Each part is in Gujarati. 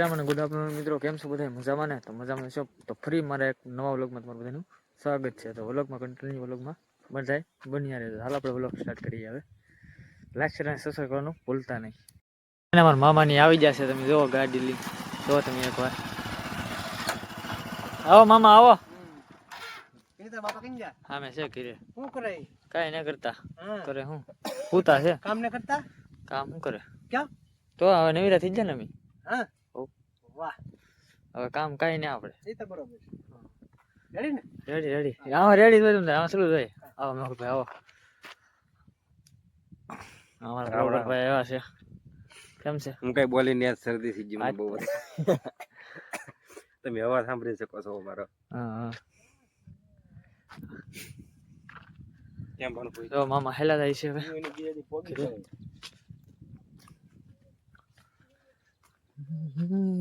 ટાઈમ અને ગુડ આફ્ટરનૂન મિત્રો, કેમ છો બધા? મજામાં ને? તો મજામાં છો તો ફરી મારા એક નવા વ્લોગમાં તમારું બધાનું સ્વાગત છે. તો વ્લોગમાં કન્ટિન્યુ વ્લોગમાં બધા બન્યા રહેજો. હાલ આપણે વ્લોગ સ્ટાર્ટ કરીએ. હવે લાઈક શેર અને સબસ્ક્રાઈબ કરવાનું ભૂલતા નહીં. અને મારા મામાની આવી જશે, તમે જુઓ ગાડી લઈ જો તમે એકવાર. આવો મામા આવો. હા મેં છે ઘરે. શું કરે? કઈ ન કરતા. કરે હું પૂતા છે. કામ ન કરતા. કામ શું કરે? ક્યાં તો હવે નવીરા થઈ જાય ને અમે. હા વાહ, હવે કામ કઈ નહીં આપણે. એ તો બરોબર. રેડી ને? Ready ready. આવો રેડી હોય તમને. આવો શરૂ થાય. આવો મેહુલભાઈ આવો. અમારા બ્લોગર ભાઈ એવા છે. કેમ છે? હું કઈ બોલી ને શરદી થઈ ગઈ મને બહુ. તમે અવાજ સાંભળી શકો છો મારો. હા હા. કેમ પણ કોઈ તો મામા હેલા જાય છે હવે.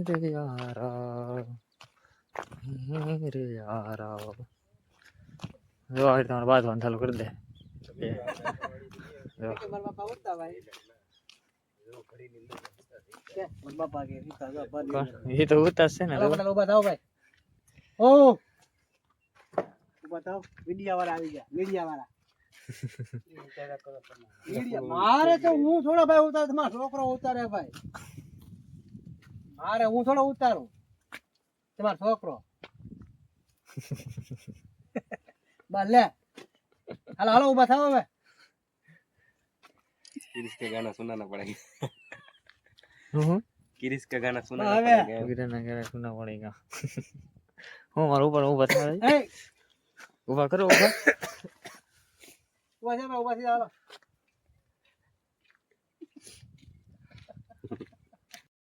રે યારા રે યારા જો આ તમારે બાંધવાનું ચાલુ કરી દે. એ તો ઉતારશે ને. ઉભા થાવ ભાઈ. ઓ ઉભા થાવ. મીડિયા વાળા આવી ગયા. મીડિયા વાળા મારે તો હું થોડો ભાઈ ઉતાર, તમારો છોકરો ઉતારે ભાઈ. મારે હું થોડો ઉતારું, તમારો છોકરો. બસ લે હાલો હાલો ઉભા થાવ હવે. किरिस के गाना सुनाना पड़ेगा। किरिस का गाना सुनाना पड़ेगा। वीराना गाना सुनना पड़ेगा। હું મારું ઉપર ઉભા થાય. ઉભા કરો ઉભા. ઉભા છે ઉભા છે હાલો.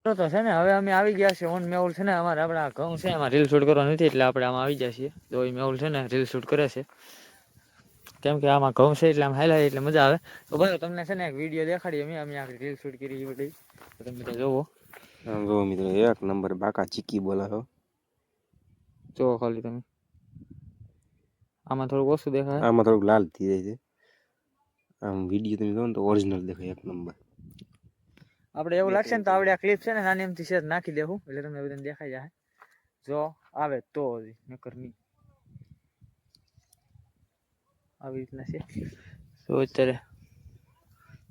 તો છે ને હવે અમે આવી ગયા છે ઓન મેહુલ છે ને અમારે આપણા ઘઉં છે એમાં રીલ શૂટ કરવાનું નથી એટલે આપણે આમાં આવી ગયા છીએ. તો એ મેહુલ છે ને રીલ શૂટ કરે છે કેમ કે આમાં ઘઉં છે એટલે આમ હાઈલાઈટ એટલે મજા આવે. તો ભાઈ તમને છે ને એક વિડીયો દેખાડીએ અમે આખી રીલ શૂટ કરી એ બધી તો તમે તો જોવો. જો મિત્રો એક નંબર બાકા ચીકી બોલાવો. જો ખાલી તમે આમાં થોડુંક ઓછું દેખાય, આમાં થોડુંક લાલ થઈ જાય છે. આમ વિડીયો તમે જોવો ને તો ઓરિજિનલ દેખાય એક નંબર. આપણે એવું લાગશે ને તો આપણે આ ક્લિપ છે ને નાની એમથી શેર નાખી દેવું એટલે તમને બધાને દેખાઈ જાય. જો આવે તો નકર નહીં. આવી રીતના છે. તો અત્યારે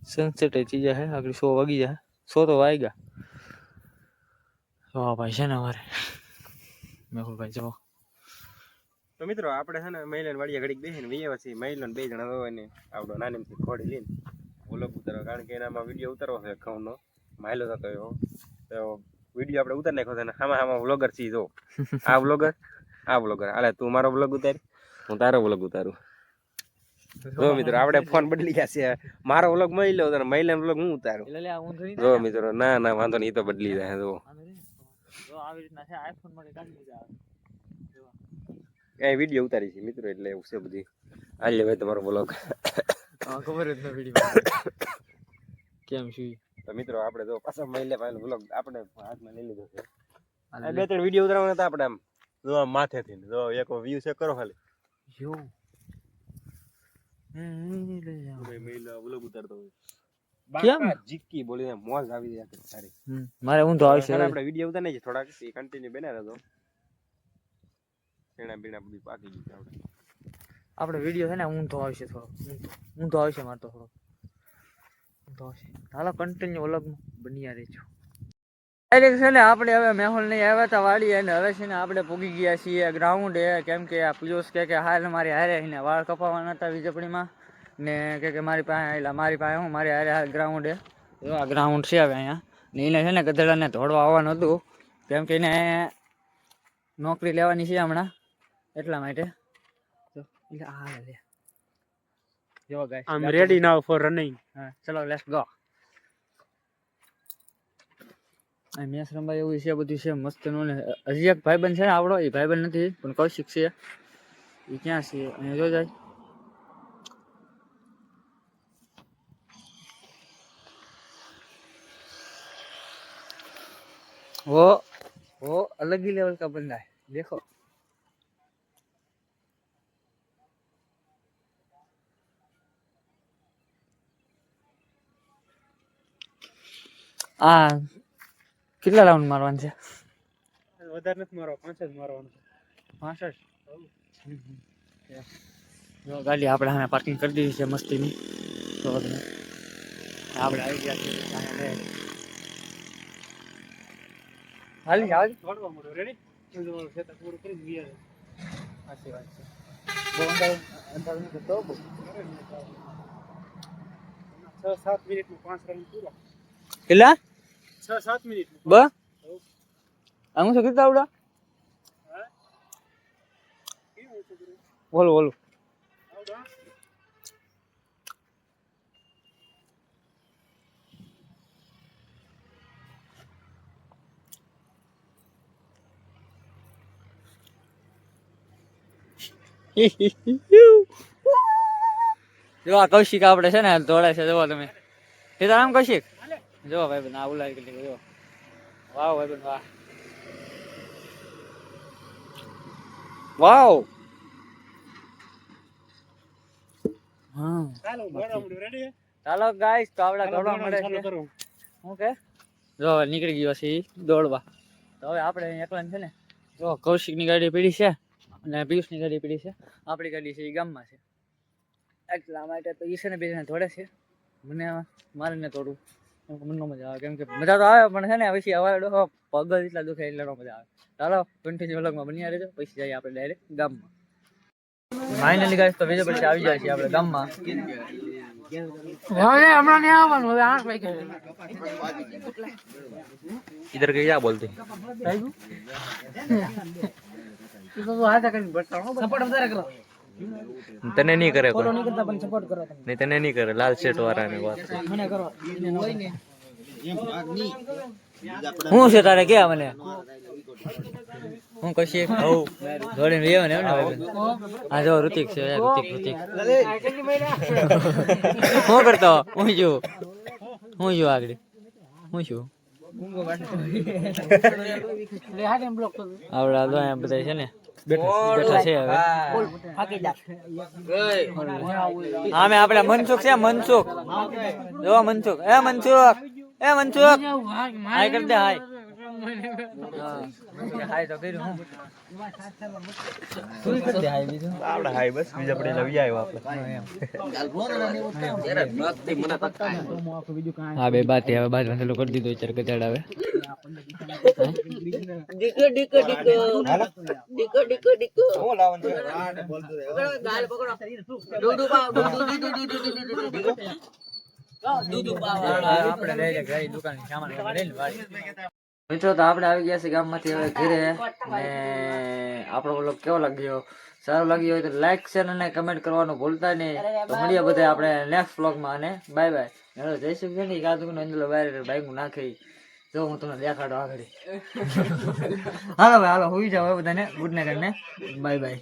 સનસેટ થઈ જાય આગળ 100 વાગી જાય. 100 તો વાગ્યા. તો ભાઈ છે ને અમારે મેહુલભાઈ જો. તો મિત્રો આપણે છે ને મહિલાને વાડીયા ઘડીક બેસીને વહીએ પછી મહિલાને 2 જણા હોય ને આવડો નાનીમથી ખોડી લઈને વ્લોગ ઉતારવા, કારણ કે એનામાં વિડીયો ઉતારવો છે ઘઉંનો માયલો થતો એવો. તો વિડીયો આપણે ઉતારી નાખ્યો છે ને આમાં વ્લોગર છીએ જો. આ વ્લોગર હાલે તું મારો વ્લોગ ઉતાર, હું તારો વ્લોગ ઉતારું. જો મિત્રો આપણે ફોન બદલી ગયા છે. મારો વ્લોગ મહિલો ઉતારે, મહિલાનો વ્લોગ હું ઉતારું. જો મિત્રો ના ના વાંધો નહીં, એ તો બદલી જાય. જો આવી રીતના છે આઈફોન માં કાઢી દીધા. કઈ વિડીયો ઉતારી છે મિત્રો એટલે એવું છે બધી. હાલે ભાઈ તમારો વ્લોગ. હા ખબર જ ન પડી કેમ શું. તો મિત્રો આપણે જો પાછા મહિલા ભાઈનો વ્લોગ આપણે હાથમાં લઈ લીધો છે. આ 2-3 વિડીયો ઉતારવાના હતા આપણે. આમ જો આમ માથેથી જો એક વ્યૂ ચેક કરો ખાલી. જો મહિલા વ્લોગ ઉતારતો હોય. બાકા જીકી બોલીને મોજ આવી જાય સારી. મારે ઊંધો આવશે. આપણે વિડીયો ઉતારને છે થોડાક એ કન્ટિન્યુ બના રહેજો. એના બીના બધી પાકી ગઈ આપણે વિડીયો છે ને ઊંધો આવશે થોડો. ઊંધો આવશે મારે તો થોડો ઊંધો આવશે. હાલો કન્ટિન્યુ વ્લોગમાં બન્યા રહેજો. ડાયરેક્ટ છે ને આપણે હવે મેહુલ નહીં આવ્યા હતા વાડી અને હવે છે ને આપણે પૂગી ગયા છીએ ગ્રાઉન્ડ કેમ કે આ પિયુષ કે હાલ મારી હારે એને વાળ કપાવવાના હતા વીજપડીમાં ને કે મારી પાસે એટલે મારી પાસે હું મારી હારે હાલ ગ્રાઉન્ડ જો આ ગ્રાઉન્ડ છે હવે અહીંયા ને એને છે ને ગધેડાને દોડવા આવવાનું હતું કેમ કે એને નોકરી લેવાની છે હમણાં એટલા માટે. જો guys I am ready now for running. હા ચલો લેટ્સ ગો. આ મેચ રમવા એવું છે બધું છે મસ્ત નું ને હજી એક ભાઈબંધ છે ને આવડો એ ભાઈબંધ નથી પણ કૌશિક છે એ ક્યાં છે અહીંયા જો જાય. वो अलग ही लेवल का बंदा है देखो. કેટલા રાઉન્ડ મારવાનું છે? વધારે નથી મારવા, 5 જ મારવાનું છે. 65. જો ગાડી આપણે સામે પાર્કિંગ કરી દીધી છે મસ્તીની. તો આપણે આવી ગયા છીએ હાલી હાલી દોડવા મળો. રેડી? છે તો પૂરું કરી દઈએ. સાચી વાત છે. બહુ અંતર નથી તો બહુ 6-7 મિનિટમાં 5 રાઉન્ડ પૂરા. કેટલા 6-7 મિનિટ. બ આવું છે કેટલા આવડા બોલો બોલો જો આ કૌશિક આપણે છે ને દોડે છે જોવો તમે એ તો આમ કૌશિક જો ભાઈ બન આ ઉલાઈ ગઈ જો વાવ ભાઈ બન વાહ વાવ હા ચાલો દોડવા મળો. રેડી? ચાલો ગાઈસ તો આપણે દોડવા મળે છે કરો. હું કે જો હવે નીકળી ગયો છે ઈ દોડવા તો હવે આપણે અહીં એકલા છે ને જો કૌશિકની ગાડી પડી છે અને પિયુષની ગાડી પડી છે આપણી ગાડી છે એ ગામમાં છે એટલા માટે તો ઈ છે ને બેને દોડે છે મને મારે ને થોડું મને ન મજા આવે કેમ કે મજા તો આવે પણ છે ને પછી હવે પગ જ એટલા દુખે એટલે ન મજા આવે ચાલો કન્ટિન્યુ વ્લોગમાં બન્યા રહેજો પછી જઈએ આપણે ડાયરેક્ટ ગામમાં ફાઇનલી ગાઈસ તો બીજો પછી આવી જાય છે આપણે ગામમાં હવે હમણાં નહીં આવવાનું હવે 8 વાગ્યા इधर के क्या बोलते तने नहीं करे कोई नहीं तने नहीं करे लाल शर्ट वाला ने बात હું છે તારે કે મને હું કશી હઉ દોડીને વેવ ને ભાઈ આ જો ઋતિક છે ઋતિક હું કરતો હું જો આગળ હું છું આવડા તો અહીંયા બધા છે ને બેઠા છે હવે આમે આપણે મનસુખ છે મનસુખ જો મનસુખ હાય કર દે હાય હાય તો કર્યું હું તું કર દે હાય બીજું आपड़ा हाय बस बीजा पड़े लवी आयो आपला હા બે બાત હવે બાદ વાંધો કરી દીધો વિચાર કે ચડાવે ડીકો હું લાવન છે ગાલ પકડો દૂધ પાવ આપણે લઈ લે ગાડી દુકાન સામાન લઈને વાળી મિત્રો તો આપણે આવી ગયા છે ગામમાંથી હવે ઘરે ને આપણો વ્લોગ કેવો લાગ્યો સારો લાગ્યો હોય તો લાઈક શેર અને કમેન્ટ કરવાનું ભૂલતા નહીં તો મળીએ બધા આપણે નેક્સ્ટ વ્લોગમાં અને બાય બાય હેલો જય શ્રી કૃષ્ણ કાદુનો અંદલો બાય બાઈક નાખી જો હું તમને દેખાડો આગળ હાલો ભાઈ હાલો હોઈ જાવ બધાને ગુડ નાઈટ ને બાય બાય